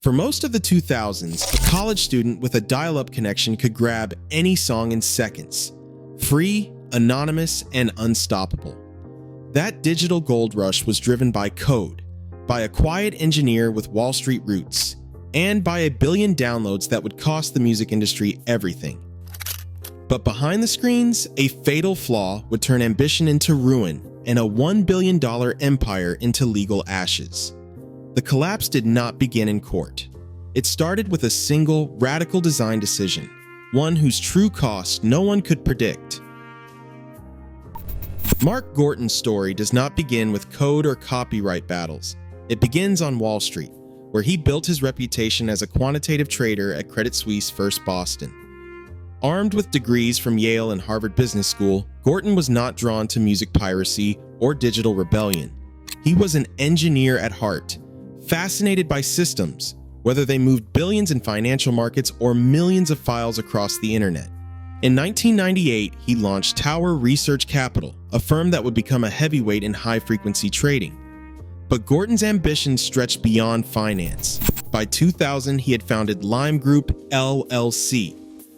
For most of the 2000s, a college student with a dial-up connection could grab any song in seconds. Free, anonymous, and unstoppable. That digital gold rush was driven by code, by a quiet engineer with Wall Street roots, and by a billion downloads that would cost the music industry everything. But behind the screens, a fatal flaw would turn ambition into ruin and a $1 billion empire into legal ashes. The collapse did not begin in court. It started with a single, radical design decision, one whose true cost no one could predict. Mark Gorton's story does not begin with code or copyright battles. It begins on Wall Street, where he built his reputation as a quantitative trader at Credit Suisse First Boston. Armed with degrees from Yale and Harvard Business School, Gorton was not drawn to music piracy or digital rebellion. He was an engineer at heart, fascinated by systems, whether they moved billions in financial markets or millions of files across the internet. In 1998, he launched Tower Research Capital, a firm that would become a heavyweight in high-frequency trading. But Gorton's ambitions stretched beyond finance. By 2000, he had founded Lime Group LLC,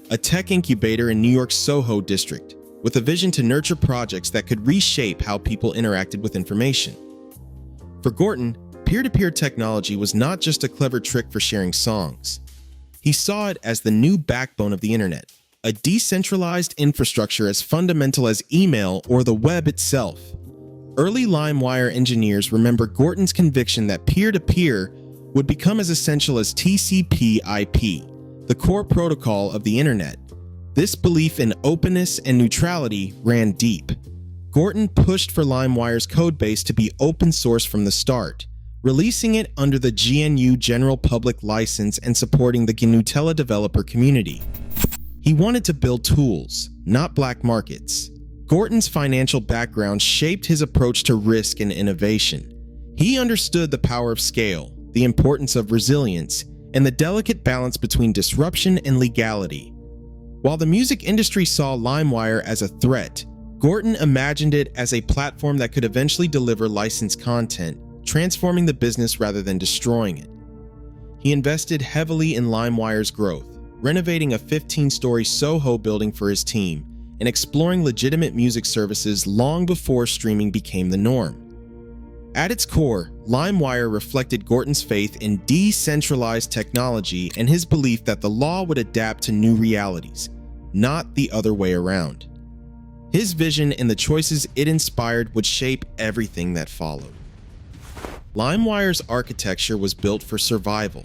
a tech incubator in New York's Soho district, with a vision to nurture projects that could reshape how people interacted with information. For Gorton, peer-to-peer technology was not just a clever trick for sharing songs. He saw it as the new backbone of the internet, a decentralized infrastructure as fundamental as email or the web itself. Early LimeWire engineers remember Gorton's conviction that peer-to-peer would become as essential as TCP/IP, the core protocol of the internet. This belief in openness and neutrality ran deep. Gorton pushed for LimeWire's codebase to be open source from the start, releasing it under the GNU General Public License and supporting the Gnutella developer community. He wanted to build tools, not black markets. Gorton's financial background shaped his approach to risk and innovation. He understood the power of scale, the importance of resilience, and the delicate balance between disruption and legality. While the music industry saw LimeWire as a threat, Gorton imagined it as a platform that could eventually deliver licensed content, transforming the business rather than destroying it. He invested heavily in LimeWire's growth, renovating a 15-story Soho building for his team, and exploring legitimate music services long before streaming became the norm. At its core, LimeWire reflected Gorton's faith in decentralized technology and his belief that the law would adapt to new realities, not the other way around. His vision and the choices it inspired would shape everything that followed. LimeWire's architecture was built for survival.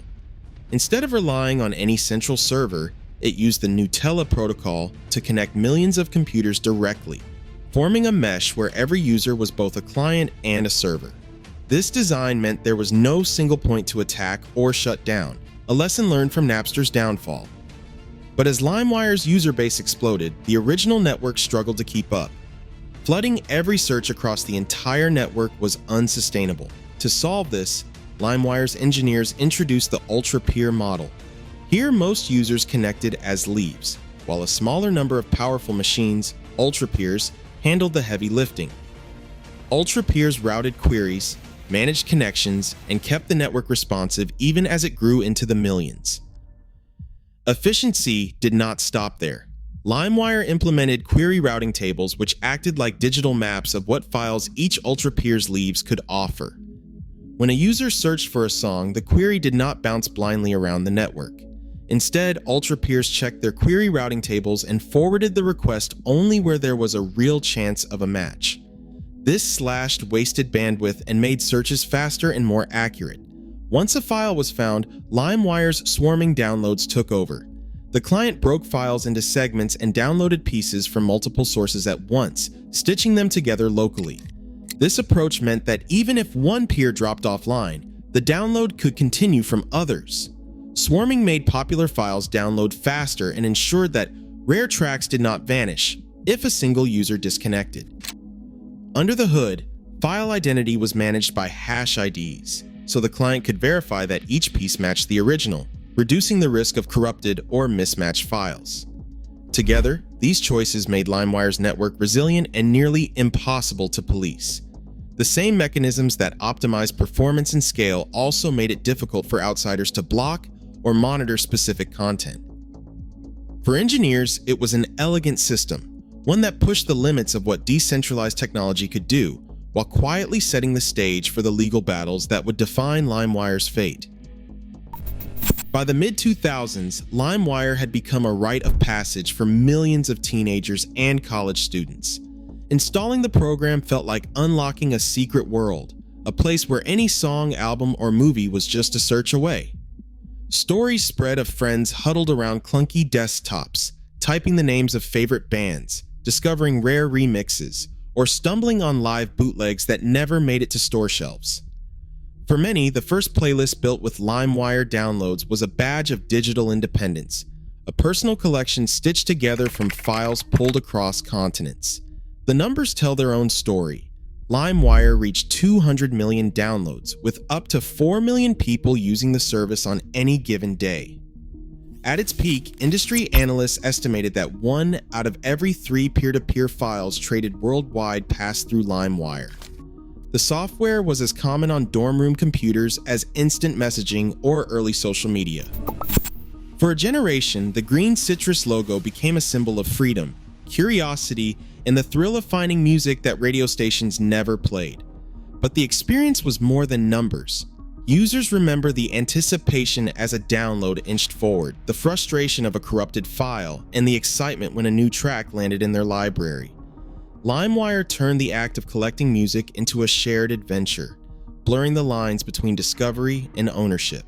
Instead of relying on any central server, it used the Gnutella protocol to connect millions of computers directly, forming a mesh where every user was both a client and a server. This design meant there was no single point to attack or shut down, a lesson learned from Napster's downfall. But as LimeWire's user base exploded, the original network struggled to keep up. Flooding every search across the entire network was unsustainable. To solve this, LimeWire's engineers introduced the ultra-peer model. Here, most users connected as leaves, while a smaller number of powerful machines, ultra-peers, handled the heavy lifting. Ultra-peers routed queries, managed connections, and kept the network responsive even as it grew into the millions. Efficiency did not stop there. LimeWire implemented query routing tables which acted like digital maps of what files each ultra-peer's leaves could offer. When a user searched for a song, the query did not bounce blindly around the network. Instead, ultra-peers checked their query routing tables and forwarded the request only where there was a real chance of a match. This slashed wasted bandwidth and made searches faster and more accurate. Once a file was found, LimeWire's swarming downloads took over. The client broke files into segments and downloaded pieces from multiple sources at once, stitching them together locally. This approach meant that even if one peer dropped offline, the download could continue from others. Swarming made popular files download faster and ensured that rare tracks did not vanish if a single user disconnected. Under the hood, file identity was managed by hash IDs, so the client could verify that each piece matched the original, reducing the risk of corrupted or mismatched files. Together, these choices made LimeWire's network resilient and nearly impossible to police. The same mechanisms that optimize performance and scale also made it difficult for outsiders to block or monitor specific content. For engineers, it was an elegant system, one that pushed the limits of what decentralized technology could do, while quietly setting the stage for the legal battles that would define LimeWire's fate. By the mid-2000s, LimeWire had become a rite of passage for millions of teenagers and college students. Installing the program felt like unlocking a secret world, a place where any song, album, or movie was just a search away. Stories spread of friends huddled around clunky desktops, typing the names of favorite bands, discovering rare remixes, or stumbling on live bootlegs that never made it to store shelves. For many, the first playlist built with LimeWire downloads was a badge of digital independence, a personal collection stitched together from files pulled across continents. The numbers tell their own story. LimeWire reached 200 million downloads, with up to 4 million people using the service on any given day. At its peak, industry analysts estimated that 1 out of every 3 peer-to-peer files traded worldwide passed through LimeWire. The software was as common on dorm room computers as instant messaging or early social media. For a generation, the green citrus logo became a symbol of freedom, curiosity, and the thrill of finding music that radio stations never played. But the experience was more than numbers. Users remember the anticipation as a download inched forward, the frustration of a corrupted file, and the excitement when a new track landed in their library. LimeWire turned the act of collecting music into a shared adventure, blurring the lines between discovery and ownership.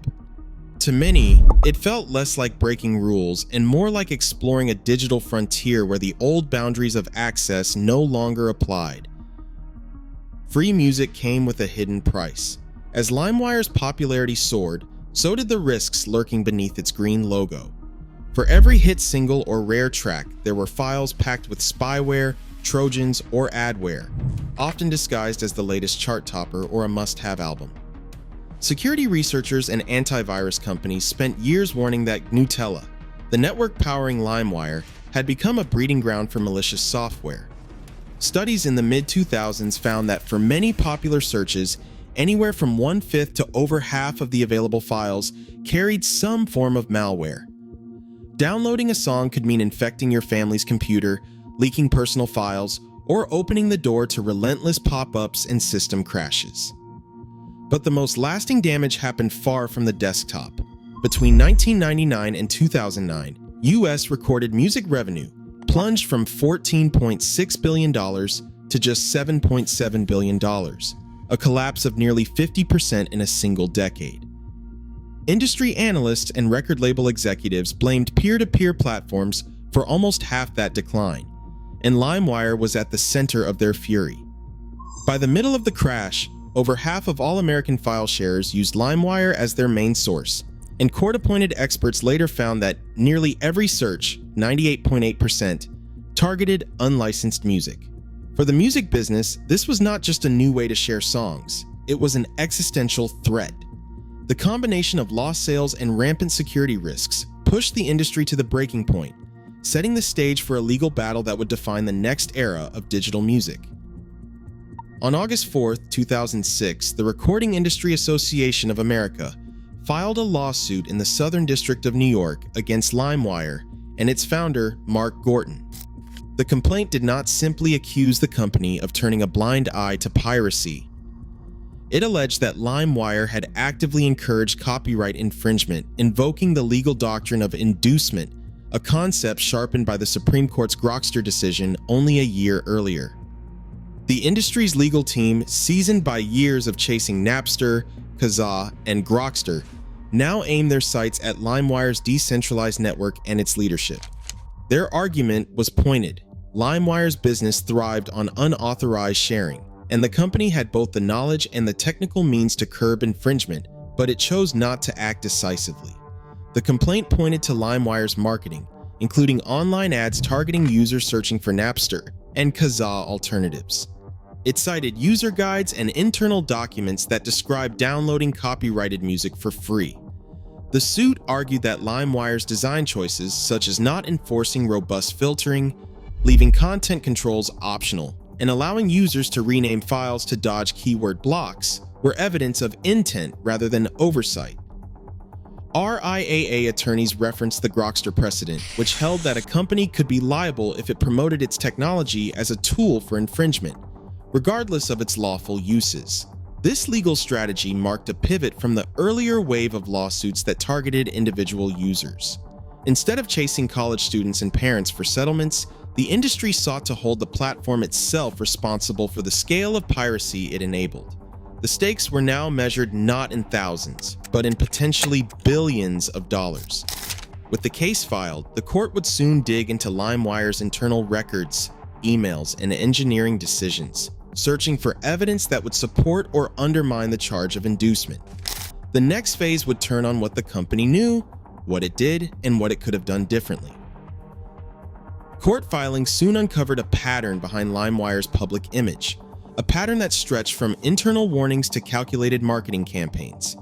To many, it felt less like breaking rules and more like exploring a digital frontier where the old boundaries of access no longer applied. Free music came with a hidden price. As LimeWire's popularity soared, so did the risks lurking beneath its green logo. For every hit single or rare track, there were files packed with spyware, Trojans, or adware, often disguised as the latest chart topper or a must-have album. Security researchers and antivirus companies spent years warning that Gnutella, the network powering LimeWire, had become a breeding ground for malicious software. Studies in the mid-2000s found that for many popular searches, anywhere from 1/5 to over half of the available files carried some form of malware. Downloading a song could mean infecting your family's computer, leaking personal files, or opening the door to relentless pop-ups and system crashes. But the most lasting damage happened far from the desktop. Between 1999 and 2009, US recorded music revenue plunged from $14.6 billion to just $7.7 billion, a collapse of nearly 50% in a single decade. Industry analysts and record label executives blamed peer-to-peer platforms for almost half that decline, and LimeWire was at the center of their fury. By the middle of the crash, over half of all American file sharers used LimeWire as their main source, and court-appointed experts later found that nearly every search, 98.8%, targeted unlicensed music. For the music business, this was not just a new way to share songs, it was an existential threat. The combination of lost sales and rampant security risks pushed the industry to the breaking point, setting the stage for a legal battle that would define the next era of digital music. On August 4, 2006, the Recording Industry Association of America filed a lawsuit in the Southern District of New York against LimeWire and its founder, Mark Gorton. The complaint did not simply accuse the company of turning a blind eye to piracy. It alleged that LimeWire had actively encouraged copyright infringement, invoking the legal doctrine of inducement, a concept sharpened by the Supreme Court's Grokster decision only a year earlier. The industry's legal team, seasoned by years of chasing Napster, Kazaa, and Grokster, now aim their sights at LimeWire's decentralized network and its leadership. Their argument was pointed. LimeWire's business thrived on unauthorized sharing, and the company had both the knowledge and the technical means to curb infringement, but it chose not to act decisively. The complaint pointed to LimeWire's marketing, including online ads targeting users searching for Napster and Kazaa alternatives. It cited user guides and internal documents that describe downloading copyrighted music for free. The suit argued that LimeWire's design choices, such as not enforcing robust filtering, leaving content controls optional, and allowing users to rename files to dodge keyword blocks were evidence of intent rather than oversight. RIAA attorneys referenced the Grokster precedent, which held that a company could be liable if it promoted its technology as a tool for infringement, regardless of its lawful uses. This legal strategy marked a pivot from the earlier wave of lawsuits that targeted individual users. Instead of chasing college students and parents for settlements, the industry sought to hold the platform itself responsible for the scale of piracy it enabled. The stakes were now measured not in thousands, but in potentially billions of dollars. With the case filed, the court would soon dig into LimeWire's internal records, emails, and engineering decisions, searching for evidence that would support or undermine the charge of inducement. The next phase would turn on what the company knew, what it did, and what it could have done differently. Court filings soon uncovered a pattern behind LimeWire's public image, a pattern that stretched from internal warnings to calculated marketing campaigns.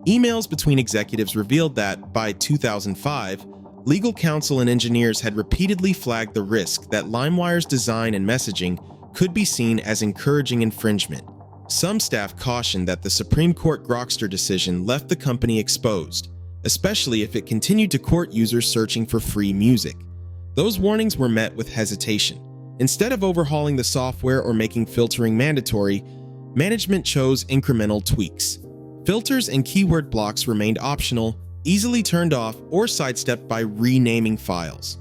Emails between executives revealed that, by 2005, legal counsel and engineers had repeatedly flagged the risk that LimeWire's design and messaging could be seen as encouraging infringement. Some staff cautioned that the Supreme Court Grokster decision left the company exposed, especially if it continued to court users searching for free music. Those warnings were met with hesitation. Instead of overhauling the software or making filtering mandatory, management chose incremental tweaks. Filters and keyword blocks remained optional, easily turned off or sidestepped by renaming files.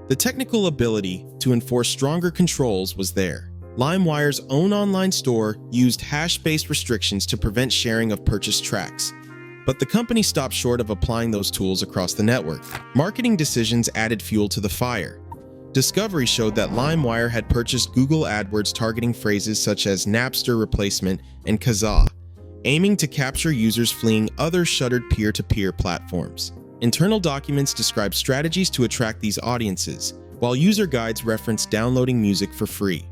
The technical ability to enforce stronger controls was there. LimeWire's own online store used hash-based restrictions to prevent sharing of purchased tracks, but the company stopped short of applying those tools across the network. Marketing decisions added fuel to the fire. Discovery showed that LimeWire had purchased Google AdWords targeting phrases such as Napster replacement and Kazaa, aiming to capture users fleeing other shuttered peer-to-peer platforms. Internal documents describe strategies to attract these audiences, while user guides reference downloading music for free.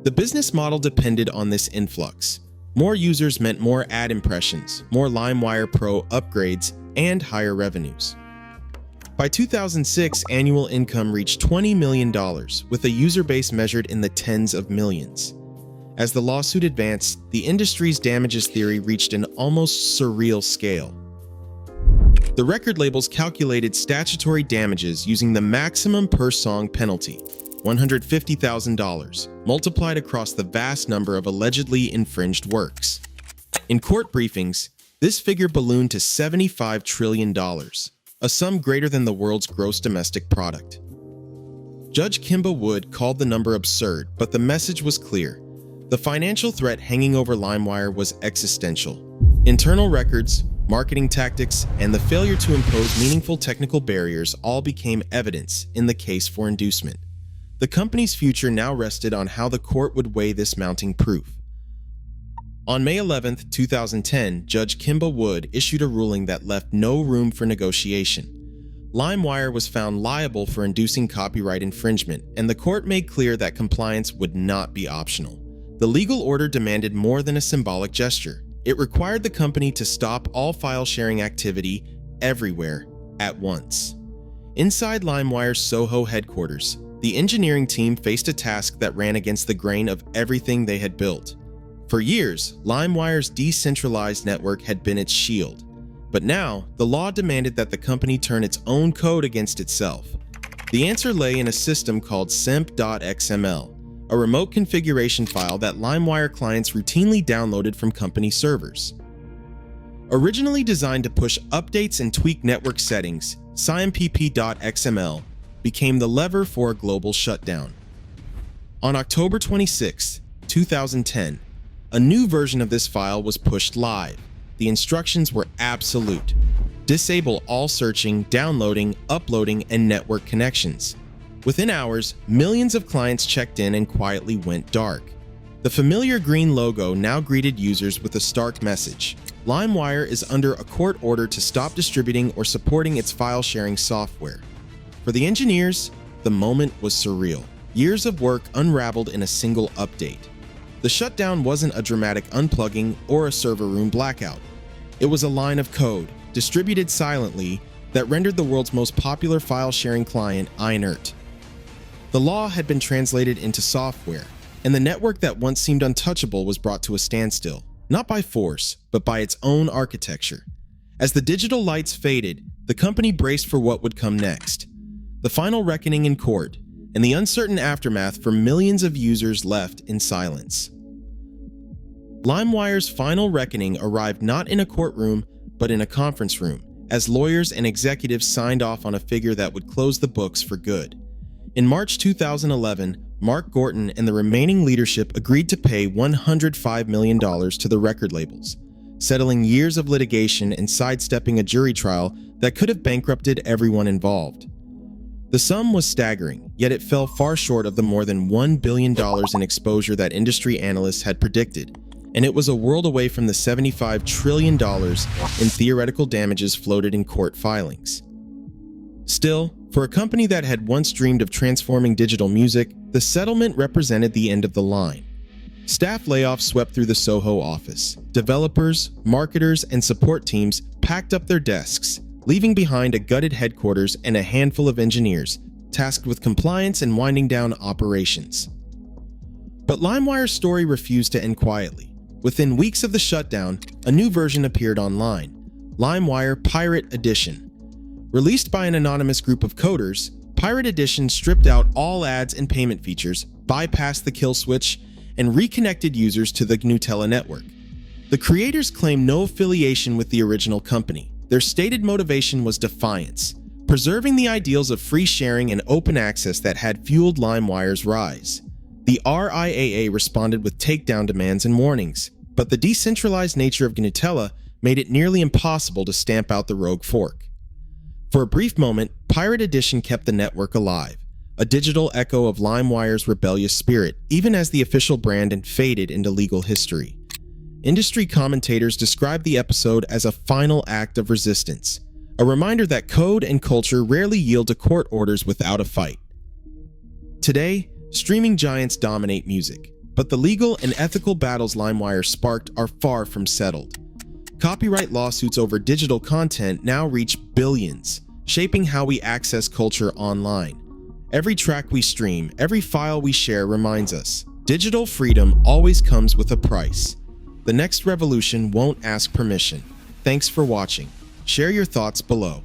The business model depended on this influx. More users meant more ad impressions, more LimeWire Pro upgrades, and higher revenues. By 2006, annual income reached $20 million, with a user base measured in the tens of millions. As the lawsuit advanced, the industry's damages theory reached an almost surreal scale. The record labels calculated statutory damages using the maximum per-song penalty, $150,000, multiplied across the vast number of allegedly infringed works. In court briefings, this figure ballooned to $75 trillion, a sum greater than the world's gross domestic product. Judge Kimba Wood called the number absurd, but the message was clear. The financial threat hanging over LimeWire was existential. Internal records, marketing tactics, and the failure to impose meaningful technical barriers all became evidence in the case for inducement. The company's future now rested on how the court would weigh this mounting proof. On May 11, 2010, Judge Kimba Wood issued a ruling that left no room for negotiation. LimeWire was found liable for inducing copyright infringement, and the court made clear that compliance would not be optional. The legal order demanded more than a symbolic gesture. It required the company to stop all file-sharing activity everywhere at once. Inside LimeWire's Soho headquarters, the engineering team faced a task that ran against the grain of everything they had built. For years, LimeWire's decentralized network had been its shield. But now, the law demanded that the company turn its own code against itself. The answer lay in a system called simp.xml, a remote configuration file that LimeWire clients routinely downloaded from company servers. Originally designed to push updates and tweak network settings, simpp.xml became the lever for a global shutdown. On October 26, 2010, a new version of this file was pushed live. The instructions were absolute. Disable all searching, downloading, uploading, and network connections. Within hours, millions of clients checked in and quietly went dark. The familiar green logo now greeted users with a stark message. LimeWire is under a court order to stop distributing or supporting its file-sharing software. For the engineers, the moment was surreal. Years of work unraveled in a single update. The shutdown wasn't a dramatic unplugging or a server room blackout. It was a line of code, distributed silently, that rendered the world's most popular file-sharing client inert. The law had been translated into software, and the network that once seemed untouchable was brought to a standstill, not by force, but by its own architecture. As the digital lights faded, the company braced for what would come next. The final reckoning in court, and the uncertain aftermath for millions of users left in silence. LimeWire's final reckoning arrived not in a courtroom, but in a conference room, as lawyers and executives signed off on a figure that would close the books for good. In March 2011, Mark Gorton and the remaining leadership agreed to pay $105 million to the record labels, settling years of litigation and sidestepping a jury trial that could have bankrupted everyone involved. The sum was staggering, yet it fell far short of the more than $1 billion in exposure that industry analysts had predicted, and it was a world away from the $75 trillion in theoretical damages floated in court filings. Still, for a company that had once dreamed of transforming digital music, the settlement represented the end of the line. Staff layoffs swept through the Soho office. Developers, marketers, and support teams packed up their desks, leaving behind a gutted headquarters and a handful of engineers tasked with compliance and winding down operations. But LimeWire's story refused to end quietly. Within weeks of the shutdown, a new version appeared online, LimeWire Pirate Edition. Released by an anonymous group of coders, Pirate Edition stripped out all ads and payment features, bypassed the kill switch, and reconnected users to the Gnutella network. The creators claimed no affiliation with the original company. Their stated motivation was defiance, preserving the ideals of free sharing and open access that had fueled LimeWire's rise. The RIAA responded with takedown demands and warnings, but the decentralized nature of Gnutella made it nearly impossible to stamp out the rogue fork. For a brief moment, Pirate Edition kept the network alive, a digital echo of LimeWire's rebellious spirit, even as the official brand faded into legal history. Industry commentators described the episode as a final act of resistance, a reminder that code and culture rarely yield to court orders without a fight. Today, streaming giants dominate music, but the legal and ethical battles LimeWire sparked are far from settled. Copyright lawsuits over digital content now reach billions, shaping how we access culture online. Every track we stream, every file we share reminds us, digital freedom always comes with a price. The next revolution won't ask permission. Thanks for watching. Share your thoughts below.